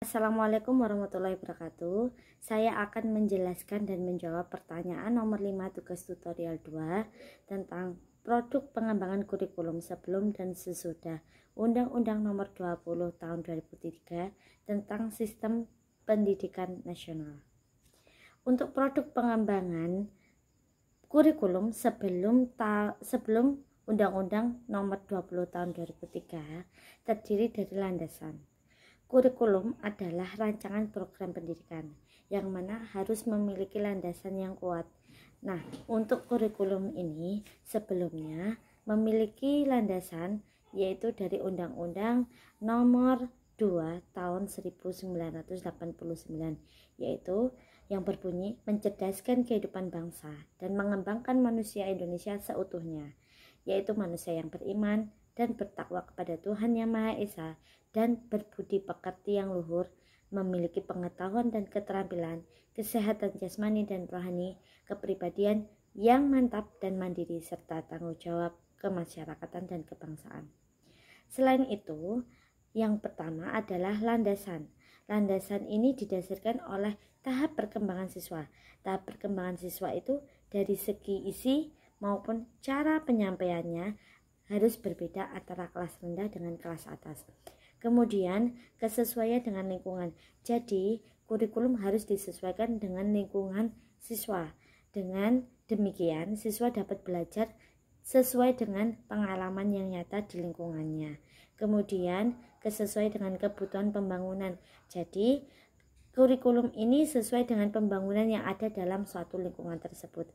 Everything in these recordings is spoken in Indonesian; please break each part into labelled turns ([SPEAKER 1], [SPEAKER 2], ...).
[SPEAKER 1] Assalamualaikum warahmatullahi wabarakatuh. Saya akan menjelaskan dan menjawab pertanyaan nomor 5 tugas tutorial 2 tentang produk pengembangan kurikulum sebelum dan sesudah Undang-Undang Nomor 20 Tahun 2003 tentang Sistem Pendidikan Nasional. Untuk produk pengembangan kurikulum sebelum Undang-Undang Nomor 20 Tahun 2003 terdiri dari landasan. Kurikulum adalah rancangan program pendidikan yang mana harus memiliki landasan yang kuat. Nah, untuk kurikulum ini sebelumnya memiliki landasan yaitu dari Undang-Undang Nomor 2 Tahun 1989, yaitu yang berbunyi mencerdaskan kehidupan bangsa dan mengembangkan manusia Indonesia seutuhnya, yaitu manusia yang beriman dan bertakwa kepada Tuhan Yang Maha Esa dan berbudi pekerti yang luhur, memiliki pengetahuan dan keterampilan, kesehatan jasmani dan rohani, kepribadian yang mantap dan mandiri, serta tanggung jawab kemasyarakatan dan kebangsaan. Selain itu, yang pertama adalah landasan. Landasan ini didasarkan oleh tahap perkembangan siswa. Tahap perkembangan siswa itu dari segi isi maupun cara penyampaiannya harus berbeda antara kelas rendah dengan kelas atas. Kemudian kesesuaian dengan lingkungan. Jadi kurikulum harus disesuaikan dengan lingkungan siswa. Dengan demikian siswa dapat belajar sesuai dengan pengalaman yang nyata di lingkungannya. Kemudian sesuai dengan kebutuhan pembangunan. Jadi kurikulum ini sesuai dengan pembangunan yang ada dalam suatu lingkungan tersebut.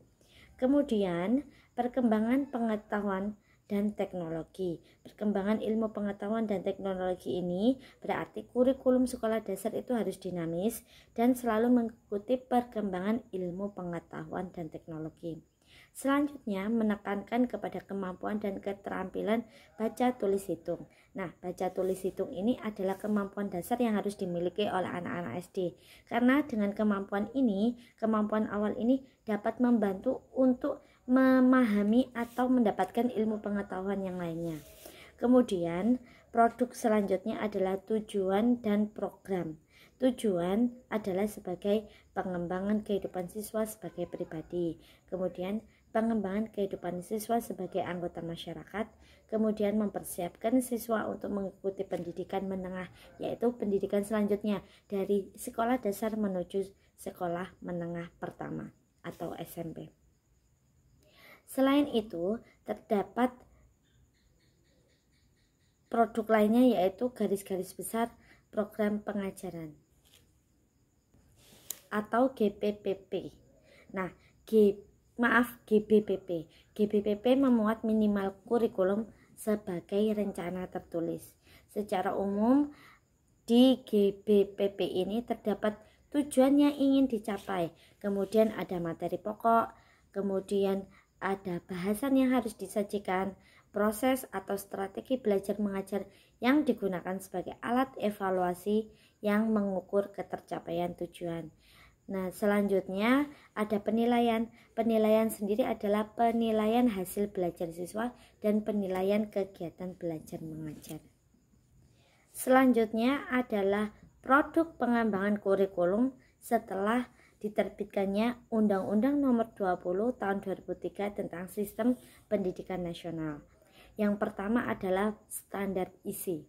[SPEAKER 1] Kemudian perkembangan pengetahuan dan teknologi. Perkembangan ilmu pengetahuan dan teknologi ini berarti kurikulum sekolah dasar itu harus dinamis dan selalu mengikuti perkembangan ilmu pengetahuan dan teknologi. Selanjutnya menekankan kepada kemampuan dan keterampilan baca tulis hitung. Nah, baca tulis hitung ini adalah kemampuan dasar yang harus dimiliki oleh anak-anak SD. Karena dengan kemampuan ini, kemampuan awal ini dapat membantu untuk memahami atau mendapatkan ilmu pengetahuan yang lainnya. Kemudian, produk selanjutnya adalah tujuan dan program. Tujuan adalah sebagai pengembangan kehidupan siswa sebagai pribadi. Kemudian pengembangan kehidupan siswa sebagai anggota masyarakat, kemudian mempersiapkan siswa untuk mengikuti pendidikan menengah, yaitu pendidikan selanjutnya dari sekolah dasar menuju sekolah menengah pertama atau SMP. Selain itu, terdapat produk lainnya yaitu garis-garis besar program pengajaran atau GPPP. Nah, GBPP. GBPP memuat minimal kurikulum sebagai rencana tertulis. Secara umum di GBPP ini terdapat tujuan yang ingin dicapai, kemudian ada materi pokok, kemudian ada bahasan yang harus disajikan, proses atau strategi belajar mengajar yang digunakan sebagai alat evaluasi yang mengukur ketercapaian tujuan. Nah, selanjutnya ada penilaian. Penilaian sendiri adalah penilaian hasil belajar siswa dan penilaian kegiatan belajar mengajar. Selanjutnya adalah produk pengembangan kurikulum setelah diterbitkannya Undang-Undang Nomor 20 Tahun 2003 tentang Sistem Pendidikan Nasional. Yang pertama adalah standar isi.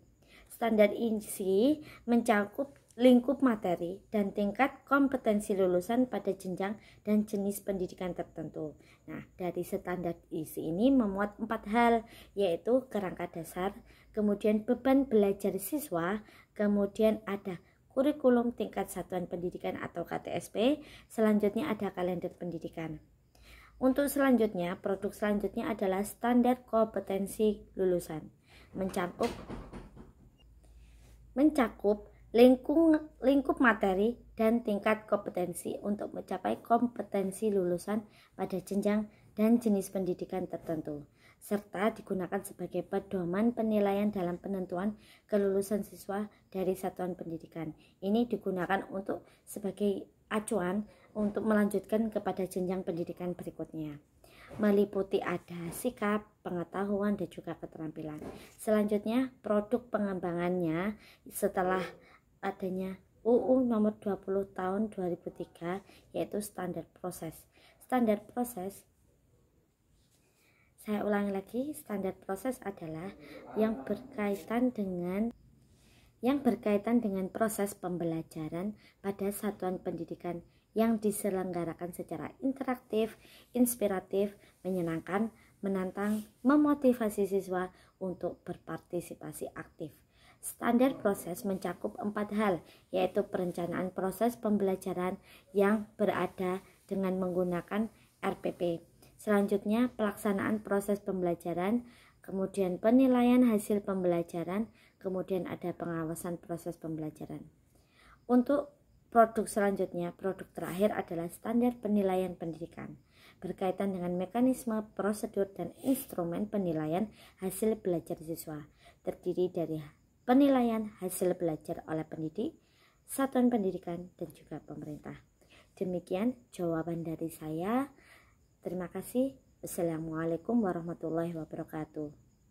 [SPEAKER 1] Standar isi mencakup lingkup materi dan tingkat kompetensi lulusan pada jenjang dan jenis pendidikan tertentu. Nah, dari standar isi ini memuat 4 hal, yaitu kerangka dasar, kemudian beban belajar siswa, kemudian ada kurikulum tingkat satuan pendidikan atau KTSP, selanjutnya ada kalender pendidikan. Untuk selanjutnya, produk selanjutnya adalah standar kompetensi lulusan. Mencakup lingkup materi dan tingkat kompetensi untuk mencapai kompetensi lulusan pada jenjang dan jenis pendidikan tertentu, serta digunakan sebagai pedoman penilaian dalam penentuan kelulusan siswa dari satuan pendidikan. Ini digunakan untuk sebagai acuan untuk melanjutkan kepada jenjang pendidikan berikutnya. Meliputi ada sikap, pengetahuan, dan juga keterampilan. Selanjutnya, produk pengembangannya setelah adanya UU nomor 20 tahun 2003, yaitu standar proses. Standar proses, saya ulangi lagi, standar proses adalah yang berkaitan dengan proses pembelajaran pada satuan pendidikan yang diselenggarakan secara interaktif, inspiratif, menyenangkan, menantang, memotivasi siswa untuk berpartisipasi aktif. Standar proses mencakup 4 hal, yaitu perencanaan proses pembelajaran yang berada dengan menggunakan RPP. Selanjutnya, pelaksanaan proses pembelajaran, kemudian penilaian hasil pembelajaran, kemudian ada pengawasan proses pembelajaran. Untuk produk selanjutnya, produk terakhir adalah standar penilaian pendidikan, berkaitan dengan mekanisme, prosedur, dan instrumen penilaian hasil belajar siswa, terdiri dari penilaian hasil belajar oleh pendidik, satuan pendidikan, dan juga pemerintah. Demikian jawaban dari saya. Terima kasih. Wassalamualaikum warahmatullahi wabarakatuh.